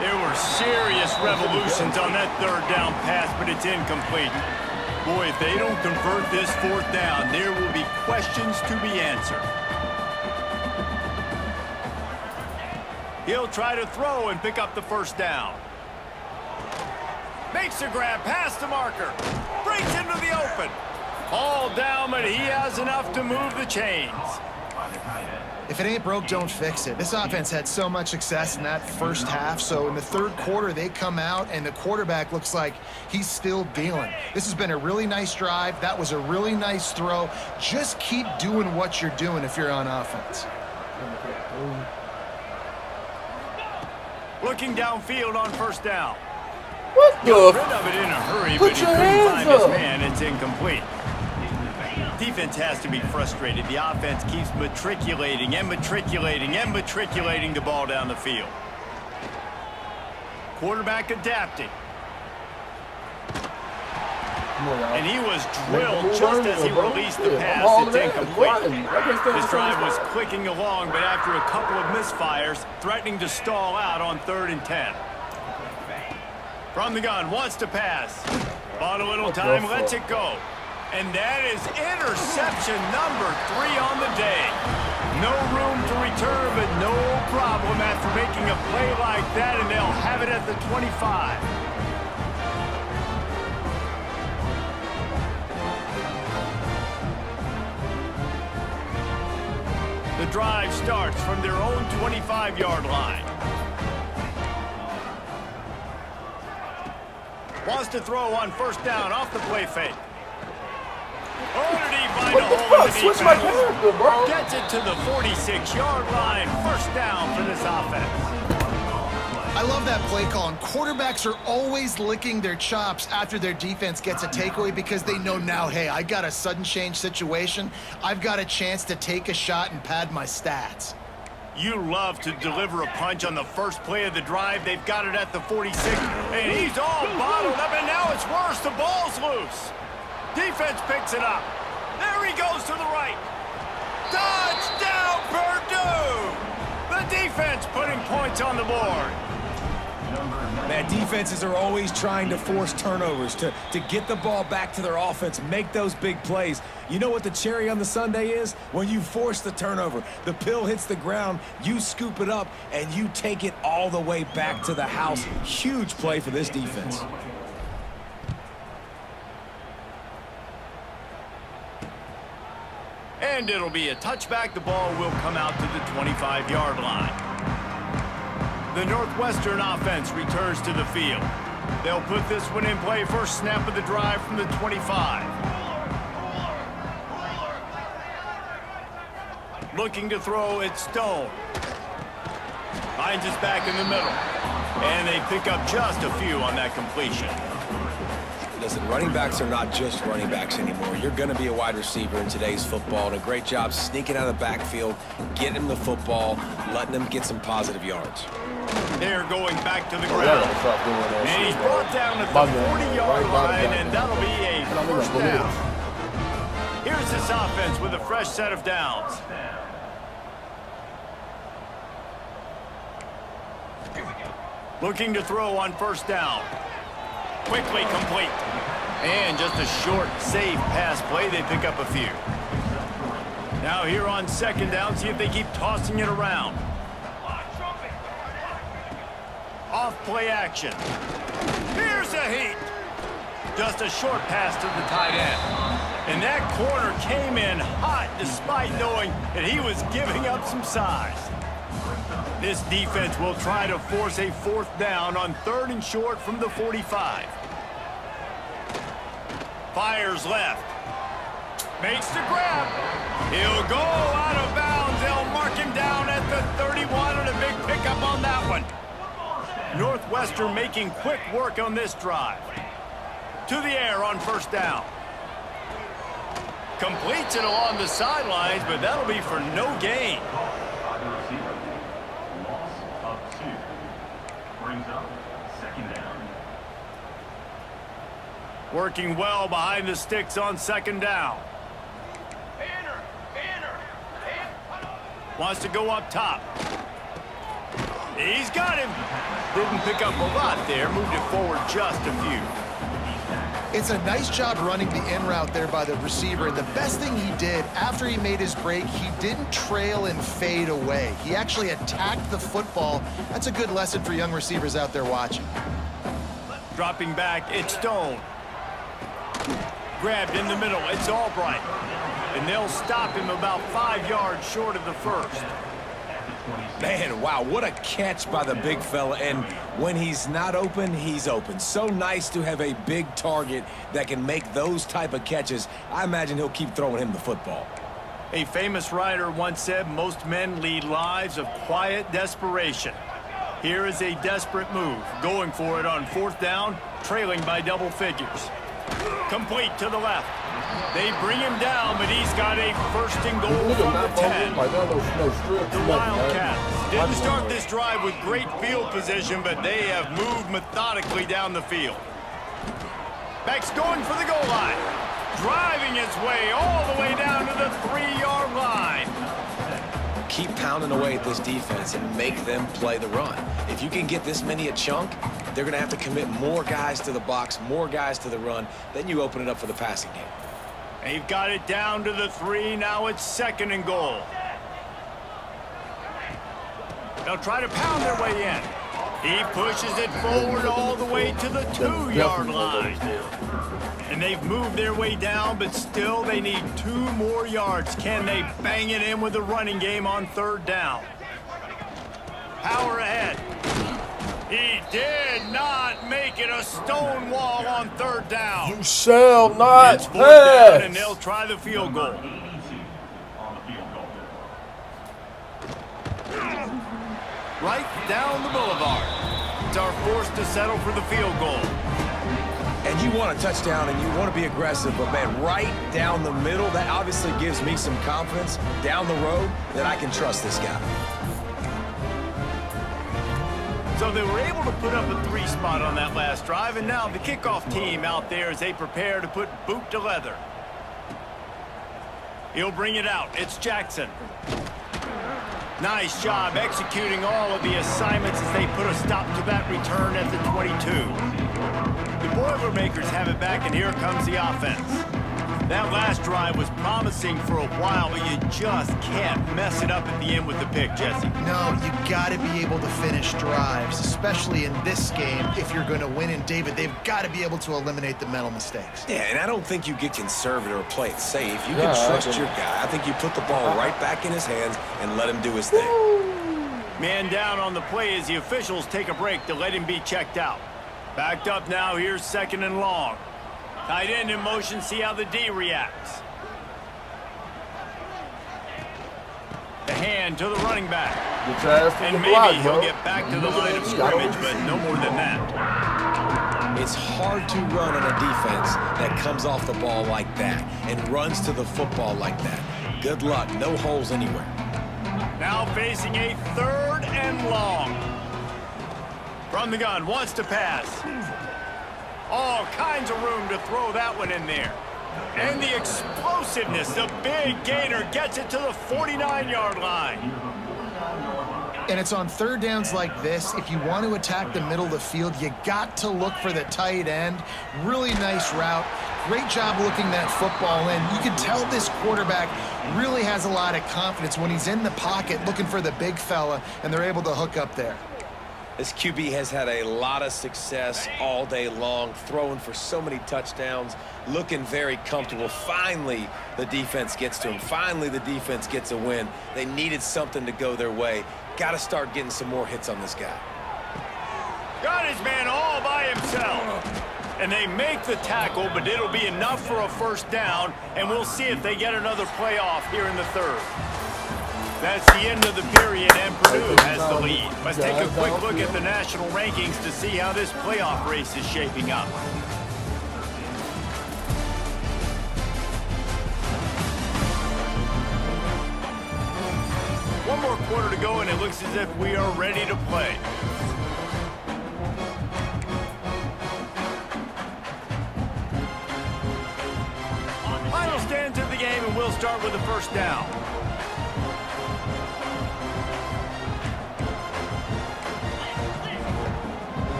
Speaker 2: There were serious revolutions on that 3rd down pass, but it's incomplete. Boy, if they don't convert this 4th down, there will be questions to be answered. He'll try to throw and pick up the first down. Makes a grab past the marker. Breaks into the open. All down, but he has enough to move the chains.
Speaker 3: If it ain't broke, don't fix it. This offense had so much success in that first half, so in the third quarter, they come out, and the quarterback looks like he's still dealing. This has been a really nice drive. That was a really nice throw. Just keep doing what you're doing if you're on offense.
Speaker 2: Looking downfield on first down.
Speaker 1: What
Speaker 2: Got
Speaker 1: the?
Speaker 2: rid of it in a hurry,
Speaker 1: Put
Speaker 2: but he
Speaker 1: your
Speaker 2: couldn't
Speaker 1: hands
Speaker 2: find his
Speaker 1: up.
Speaker 2: man. It's incomplete. Defense has to be frustrated. The offense keeps matriculating and matriculating and matriculating the ball down the field. Quarterback adapting. And he was drilled just as he released the pass. It's incomplete. This drive was clicking along, but after a couple of misfires, threatening to stall out on 3rd and 10. From the gun, wants to pass. Bought a little time, lets it go. And that is interception number 3 on the day. No room to return, but no problem after making a play like that, and they'll have it at the 25. The drive starts from their own 25-yard line. Wants to throw on first down off the play fake. Oh, did he find a hole in the
Speaker 1: Switch my
Speaker 2: defense?
Speaker 1: character, bro.
Speaker 2: Gets it to the 46-yard line. First down for this offense.
Speaker 3: I love that play call, and quarterbacks are always licking their chops after their defense gets a takeaway because they know now, hey, I got a sudden change situation. I've got a chance to take a shot and pad my stats.
Speaker 2: You love to deliver a punch on the first play of the drive. They've got it at the 46, and he's all bottled up, and now it's worse. The ball's loose. Defense picks it up. There he goes to the right. Touchdown, Purdue! The defense putting points on the board.
Speaker 5: Man, defenses are always trying to force turnovers to get the ball back to their offense, make those big plays. You know what the cherry on the sundae is? When you force the turnover, the pill hits the ground, you scoop it up, and you take it all the way back to the house. Huge play for this defense.
Speaker 2: And it'll be a touchback. The ball will come out to the 25-yard line. The Northwestern offense returns to the field. They'll put this one in play. First snap of the drive from the 25. Looking to throw, it's Stone. Finds his back in the middle. And they pick up just a few on that completion.
Speaker 5: Listen, running backs are not just running backs anymore. You're going to be a wide receiver in today's football, and a great job sneaking out of the backfield, getting him the football, letting him get some positive yards.
Speaker 2: They're going back to the ground. And he's brought down at the 40-yard line, and that'll be a first down. Here's this offense with a fresh set of downs. Looking to throw on first down. Quickly complete. And just a short, safe pass play. They pick up a few. Now here on second down, see if they keep tossing it around. Off play action. Here's a heat. Just a short pass to the tight end. And that corner came in hot despite knowing that he was giving up some size. This defense will try to force a fourth down on 3rd and short from the 45. Fires left. Makes the grab. He'll go out of bounds. They'll mark him down at the 31 and a big pickup on that one. Northwestern making quick work on this drive. To the air on first down. Completes it along the sidelines, but that'll be for no gain. Working well behind the sticks on second down. Wants to go up top. He's got him. Didn't pick up a lot there. Moved it forward just a few.
Speaker 3: It's a nice job running the in route there by the receiver. And the best thing he did after he made his break, he didn't trail and fade away. He actually attacked the football. That's a good lesson for young receivers out there watching.
Speaker 2: Dropping back, it's Stone. grabbed in the middle. It's Albright. And they'll stop him about 5 yards short of the first.
Speaker 5: Man, wow, what a catch by the big fella. And when he's not open, he's open. So nice to have a big target that can make those type of catches. I imagine he'll keep throwing him the football.
Speaker 2: A famous writer once said, most men lead lives of quiet desperation. Here is a desperate move, going for it on 4th down, trailing by double figures. Complete to the left. They bring him down, but he's got a 1st and goal from the 10. The Wildcats didn't start this drive with great field position, but they have moved methodically down the field. Beck's going for the goal line. Driving his way all the way down to the 3-yard line.
Speaker 5: Keep pounding away at this defense and make them play the run. If you can get this many a chunk, they're going to have to commit more guys to the box, more guys to the run. Then you open it up for the passing game.
Speaker 2: They've got it down to the 3. Now it's 2nd and goal. They'll try to pound their way in. He pushes it forward all the way to the 2-yard line. And they've moved their way down, but still they need 2 more yards. Can they bang it in with the running game on 3rd down? Power ahead. He did not make it a stone wall on 3rd down.
Speaker 1: You shall not
Speaker 2: it's 4th down, and they'll try the field goal. Right down the boulevard. It's our forced to settle for the field goal.
Speaker 5: And you want a touchdown and you want to be aggressive, but man, right down the middle, that obviously gives me some confidence down the road that I can trust this guy.
Speaker 2: So they were able to put up a 3 spot on that last drive, and now the kickoff team out there as they prepare to put boot to leather. He'll bring it out. It's Jackson. Nice job executing all of the assignments as they put a stop to that return at the 22. The Boilermakers have it back, and here comes the offense. That last drive was promising for a while, but you just can't mess it up at the end with the pick, Jesse.
Speaker 3: No, you got to be able to finish drives, especially in this game if you're going to win. And David, they've got to be able to eliminate the mental mistakes.
Speaker 5: Yeah, and I don't think you get conservative or play it safe. You can trust your guy. I think you put the ball right back in his hands and let him do his thing.
Speaker 2: Man down on the play as the officials take a break to let him be checked out. Backed up now, here's 2nd and long. Tight end in motion, see how the D reacts. The hand to the running back. And maybe he'll get back to the line of scrimmage, but no more than that.
Speaker 5: It's hard to run on a defense that comes off the ball like that and runs to the football like that. Good luck, no holes anywhere.
Speaker 2: Now facing a 3rd and long. From the gun, wants to pass. All kinds of room to throw that one in there. And the explosiveness, the big gainer gets it to the 49-yard line.
Speaker 3: And it's on 3rd downs like this. If you want to attack the middle of the field, you got to look for the tight end. Really nice route. Great job looking that football in. You can tell this quarterback really has a lot of confidence when he's in the pocket looking for the big fella, and they're able to hook up there.
Speaker 5: This QB has had a lot of success all day long, throwing for so many touchdowns, looking very comfortable. Finally, the defense gets to him. Finally, the defense gets a win. They needed something to go their way. Got to start getting some more hits on this guy.
Speaker 2: Got his man all by himself. And they make the tackle, but it'll be enough for a 1st down, and we'll see if they get another playoff here in the 3rd. That's the end of the period, and Purdue has the lead. Let's take a quick look at the national rankings to see how this playoff race is shaping up. One more quarter to go, and it looks as if we are ready to play. Final stands of the game, and we'll start with the 1st down.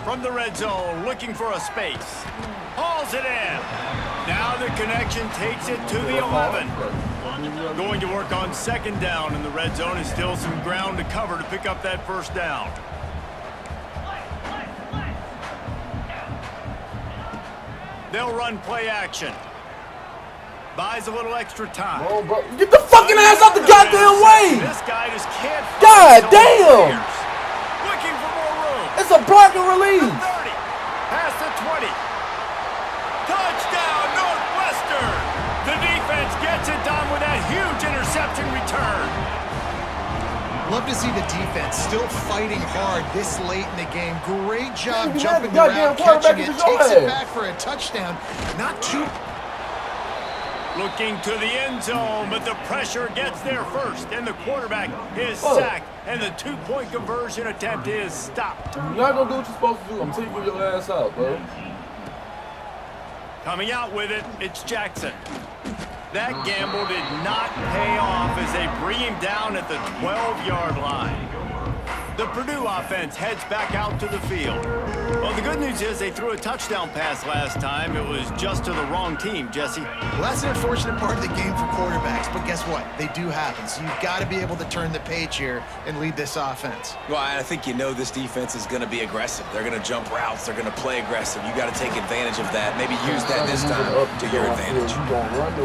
Speaker 2: From the red zone, looking for a space. Hauls it in. Now the connection takes it to the 11. Going to work on 2nd down in the red zone, and still some ground to cover to pick up that 1st down. They'll run play action. Buys a little extra time.
Speaker 1: Oh, bro. Get the fucking ass out the goddamn way!
Speaker 2: This guy just can't.
Speaker 1: God damn!
Speaker 2: Looking for more room.
Speaker 1: It's a block and release.
Speaker 2: 30. Past the 20. Touchdown, Northwestern. The defense gets it done with that huge interception return.
Speaker 3: Love to see the defense still fighting hard this late in the game. Great job
Speaker 1: Man,
Speaker 3: jumping
Speaker 1: the
Speaker 3: around,
Speaker 1: goddamn
Speaker 3: catching it,
Speaker 1: quarterback
Speaker 3: takes
Speaker 1: is your
Speaker 3: it
Speaker 1: ass.
Speaker 3: back for a touchdown. Not too...
Speaker 2: Looking to the end zone, but the pressure gets there first, and the quarterback is sacked, and the two-point conversion attempt is stopped.
Speaker 1: You're not gonna do what you're supposed to do. I'm taking your ass out, bro.
Speaker 2: Coming out with it, it's Jackson. That gamble did not pay off as they bring him down at the 12-yard line. The Purdue offense heads back out to the field. Well, the good news is they threw a touchdown pass last time. It was just to the wrong team, Jesse.
Speaker 3: Well, that's an unfortunate part of the game for quarterbacks, but guess what? They do happen, so you've got to be able to turn the page here and lead this offense.
Speaker 5: Well, I think you know this defense is going to be aggressive. They're going to jump routes. They're going to play aggressive. You got to take advantage of that. Maybe use that this time to your advantage.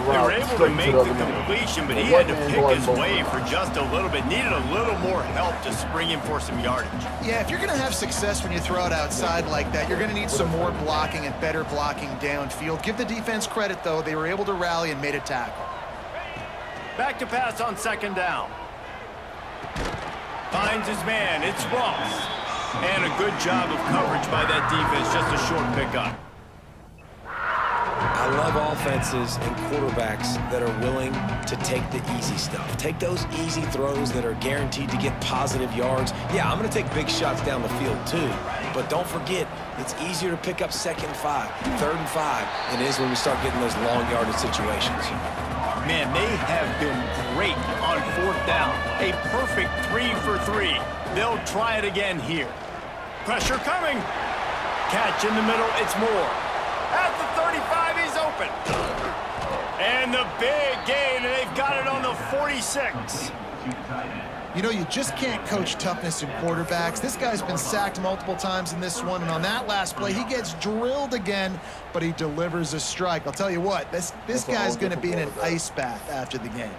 Speaker 2: They were able to make the completion, but he had to pick his way for just a little bit. Needed a little more help to spring him for some yardage.
Speaker 3: Yeah, if you're going to have success when you throw it outside like that, you're going to need some more blocking and better blocking downfield. Give the defense credit, though. They were able to rally and made a tackle.
Speaker 2: Back to pass on second down. Finds his man. It's Ross. And a good job of coverage by that defense. Just a short pickup.
Speaker 5: I love offenses and quarterbacks that are willing to take the easy stuff. Take those easy throws that are guaranteed to get positive yards. Yeah, I'm going to take big shots down the field too. But don't forget, it's easier to pick up 2nd and 5, 3rd and 5 than it is when we start getting those long yardage situations.
Speaker 2: Man, they have been great on 4th down. A perfect 3 for 3. They'll try it again here. Pressure coming. Catch in the middle. It's Moore. At the 35, he's open. And the big gain, and they've got it on the 46.
Speaker 3: You know, you just can't coach toughness in quarterbacks. This guy's been sacked multiple times in this one, and on that last play, he gets drilled again, but he delivers a strike. I'll tell you what, this guy's going to be in an ice bath after the game.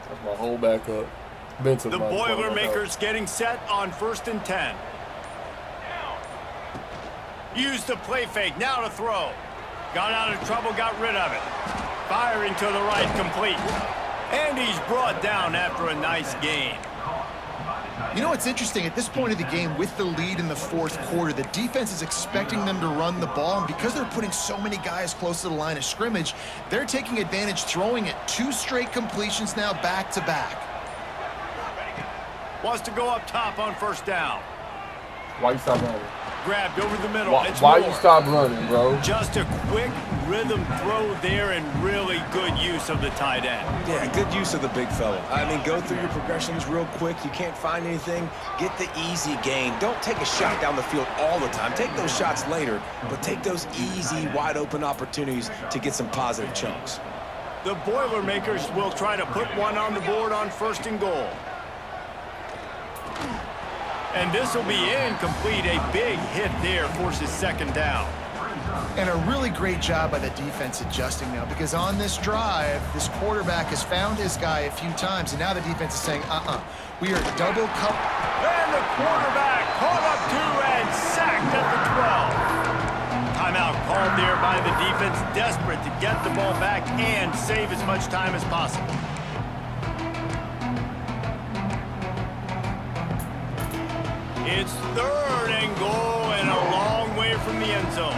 Speaker 1: That's my whole backup.
Speaker 2: The Boilermakers getting set on 1st and 10. Used the play fake, now to throw. Got out of trouble, got rid of it. Firing to the right, complete. And he's brought down after a nice gain.
Speaker 3: You know what's interesting? At this point of the game, with the lead in the 4th quarter, the defense is expecting them to run the ball, and because they're putting so many guys close to the line of scrimmage, they're taking advantage, throwing it 2 straight completions now back-to-back.
Speaker 2: Wants to go up top on 1st down.
Speaker 1: Why you stop running?
Speaker 2: Grabbed over the middle.
Speaker 1: Why you stop running, bro?
Speaker 2: Just a quick rhythm throw there and really good use of the tight end.
Speaker 5: Yeah, good use of the big fella. I mean, go through your progressions real quick. You can't find anything. Get the easy gain. Don't take a shot down the field all the time. Take those shots later, but take those easy, wide-open opportunities to get some positive chunks.
Speaker 2: The Boilermakers will try to put one on the board on 1st and goal. And this will be incomplete. A big hit there forces 2nd down.
Speaker 3: And a really great job by the defense adjusting now, because on this drive, this quarterback has found his guy a few times, and now the defense is saying, we are double cover.
Speaker 2: And the quarterback caught up to and sacked at the 12. Timeout called there by the defense, desperate to get the ball back and save as much time as possible. It's 3rd and goal and a long way from the end zone.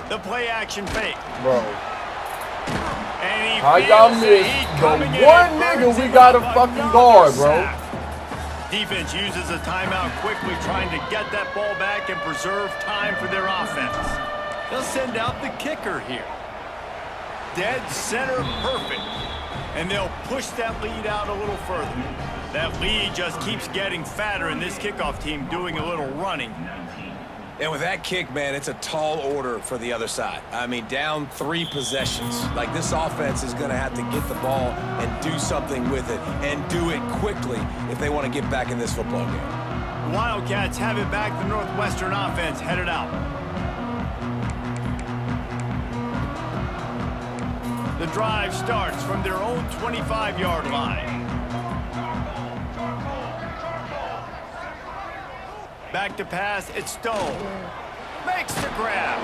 Speaker 2: The play action fake.
Speaker 1: Bro.
Speaker 2: And
Speaker 1: How y'all miss the one nigga we got a fucking guard, bro?
Speaker 2: Defense uses a timeout quickly, trying to get that ball back and preserve time for their offense. They'll send out the kicker here. Dead center perfect. And they'll push that lead out a little further. That lead just keeps getting fatter, and this kickoff team doing a little running.
Speaker 5: And with that kick, man, it's a tall order for the other side. I mean, down 3 possessions. Like, this offense is going to have to get the ball and do something with it, and do it quickly if they want to get back in this football game.
Speaker 2: Wildcats have it back. The Northwestern offense headed out. The drive starts from their own 25-yard line. Back to pass, it's Stone. Makes the grab.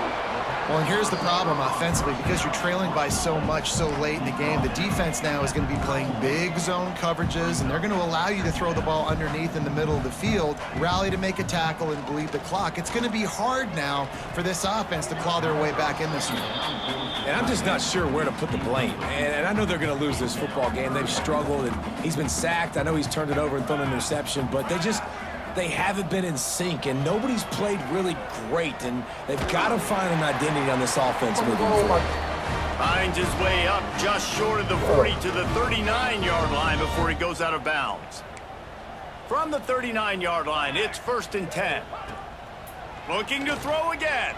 Speaker 3: Well, and here's the problem offensively. Because you're trailing by so much so late in the game, the defense now is going to be playing big zone coverages, and they're going to allow you to throw the ball underneath in the middle of the field, rally to make a tackle, and bleed the clock. It's going to be hard now for this offense to claw their way back in this one.
Speaker 5: And I'm just not sure where to put the blame. And I know they're going to lose this football game. They've struggled, and he's been sacked. I know he's turned it over and thrown an interception, but they haven't been in sync, and nobody's played really great, and they've got to find an identity on this offense moving forward.
Speaker 2: Finds his way up just short of the 40 to the 39-yard line before he goes out of bounds. From the 39-yard line, it's 1st and 10. Looking to throw again.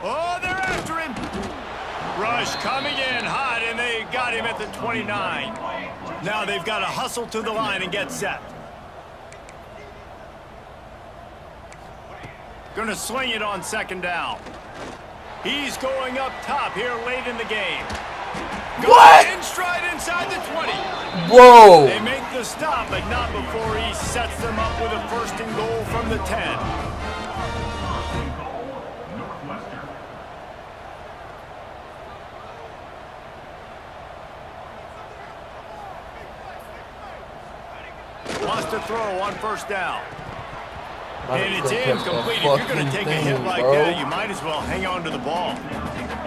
Speaker 2: Oh, they're after him. Rush coming in hot, and they got him at the 29. Now they've got to hustle to the line and get set. Gonna sling it on 2nd down. He's going up top here late in the game.
Speaker 1: What?
Speaker 2: In stride inside the 20.
Speaker 1: Whoa!
Speaker 2: They make the stop, but not before he sets them up with a 1st and goal from the 10. Wants to throw on 1st down. And it's incomplete. If you're going to take a hit like that, you might as well hang on to the ball.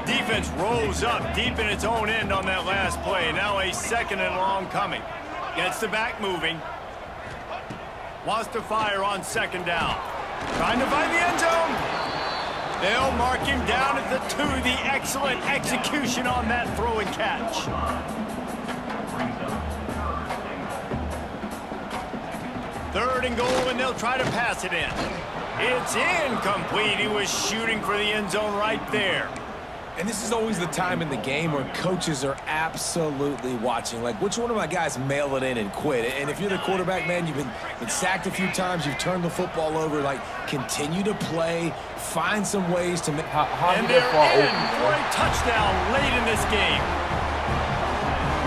Speaker 2: Defense rolls up deep in its own end on that last play. Now a 2nd and long coming. Gets the back moving. Wants to fire on 2nd down. Trying to find the end zone. They'll mark him down at the 2. The excellent execution on that throw and catch. Third and goal, and they'll try to pass it in. It's incomplete. He was shooting for the end zone right there.
Speaker 5: And this is always the time in the game where coaches are absolutely watching. Like, which one of my guys mail it in and quit? And if you're the quarterback, man, you've been sacked a few times. You've turned the football over. Like, continue to play. Find some ways to make...
Speaker 2: And they're in for a touchdown late in this game.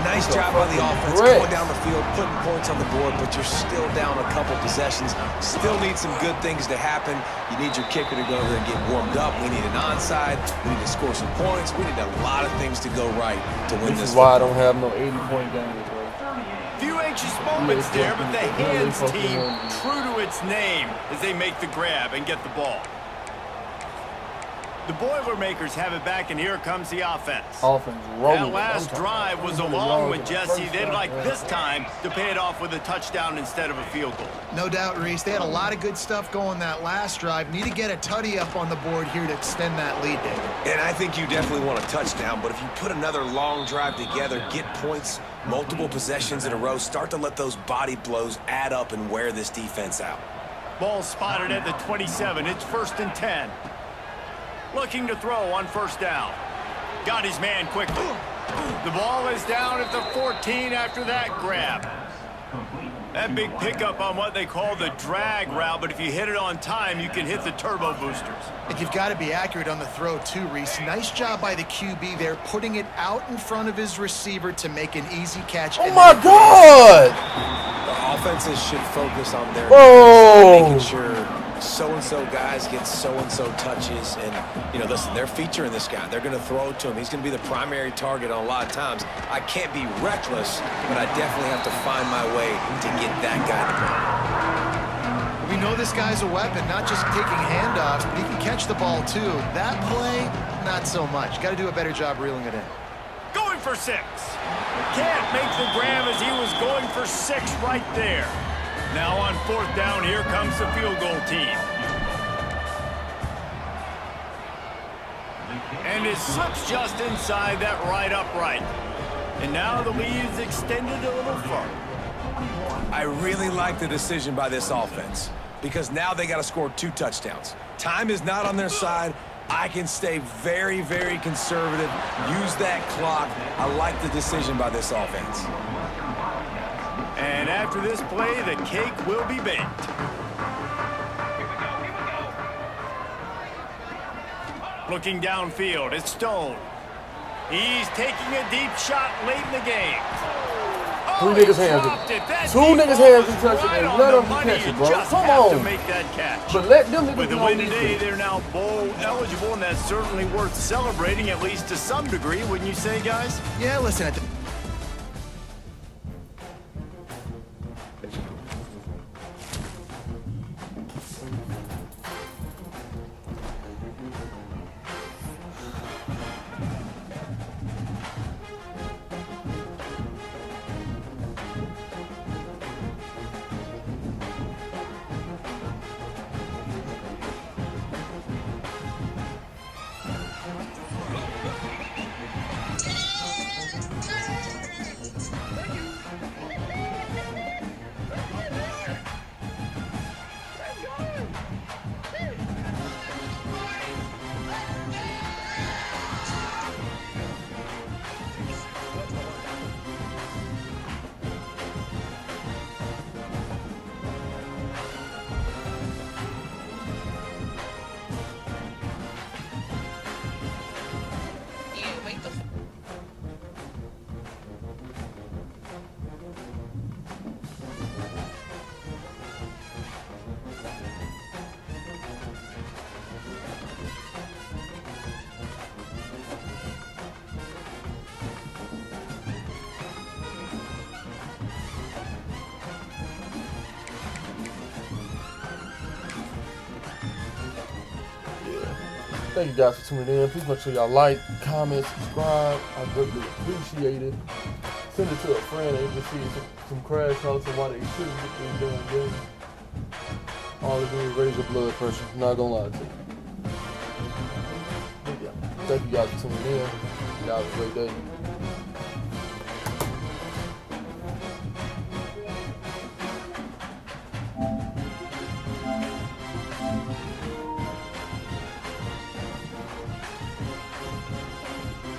Speaker 5: Nice job by the offense, going down the field, putting points on the board, but you're still down a couple possessions. Still need some good things to happen. You need your kicker to go over there and get warmed up. We need an onside. We need to score some points. We need a lot of things to go right to win this.
Speaker 1: This is why I don't have no 80-point games, bro.
Speaker 2: Few anxious moments there, but the hands team true to its name as they make the grab and get the ball. The Boilermakers have it back, and here comes the offense. That last drive was a long one, Jesse. They'd like this time to pay it off with a touchdown instead of a field goal.
Speaker 3: No doubt, Reese. They had a lot of good stuff going that last drive. Need to get a tutty up on the board here to extend that lead, David.
Speaker 5: And I think you definitely want a touchdown, but if you put another long drive together, get points, multiple possessions in a row, start to let those body blows add up and wear this defense out.
Speaker 2: Ball spotted at the 27. It's 1st and 10. Looking to throw on 1st down. Got his man quickly. The ball is down at the 14 after that grab. That big pickup on what they call the drag route, but if you hit it on time, you can hit the turbo boosters.
Speaker 3: And you've got to be accurate on the throw too, Reese. Nice job by the QB there, putting it out in front of his receiver to make an easy catch.
Speaker 1: Oh my God!
Speaker 5: The offenses should focus on their making sure so-and-so guys get so-and-so touches. And, you know, listen, they're featuring this guy. They're going to throw it to him. He's going to be the primary target on a lot of times. I can't be reckless, but I definitely have to find my way to get that guy the ball.
Speaker 3: We know this guy's a weapon, not just taking handoffs, but he can catch the ball too. That play, not so much. Got to do a better job reeling it in.
Speaker 2: Going for 6. Can't make the grab as he was going for 6 right there. Now on 4th down, here comes the field goal team. And it slips just inside that right upright. And now the lead is extended a little further.
Speaker 5: I really like the decision by this offense because now they got to score 2 touchdowns. Time is not on their side. I can stay very, very conservative, use that clock. I like the decision by this offense.
Speaker 2: And after this play, the cake will be baked. Looking downfield, it's Stone. He's taking a deep shot late in the game.
Speaker 1: Two niggas hands. Two niggas hands and touch it, and let them catch it, bro. Come on.
Speaker 2: Make that catch.
Speaker 1: But let them niggas
Speaker 2: With the
Speaker 1: do
Speaker 2: win
Speaker 1: these
Speaker 2: today,
Speaker 1: things.
Speaker 2: they're now bowl eligible, and that's certainly worth celebrating, at least to some degree, wouldn't you say, guys?
Speaker 3: Yeah, listen,
Speaker 1: Thank you guys for tuning in. Please make sure y'all like, comment, subscribe. I greatly appreciate it. Send it to a friend and just see some crash outs and why they shouldn't get things done again. All they do is raise your blood pressure. Not gonna lie to you. But yeah. Thank you guys for tuning in. Y'all have a great day.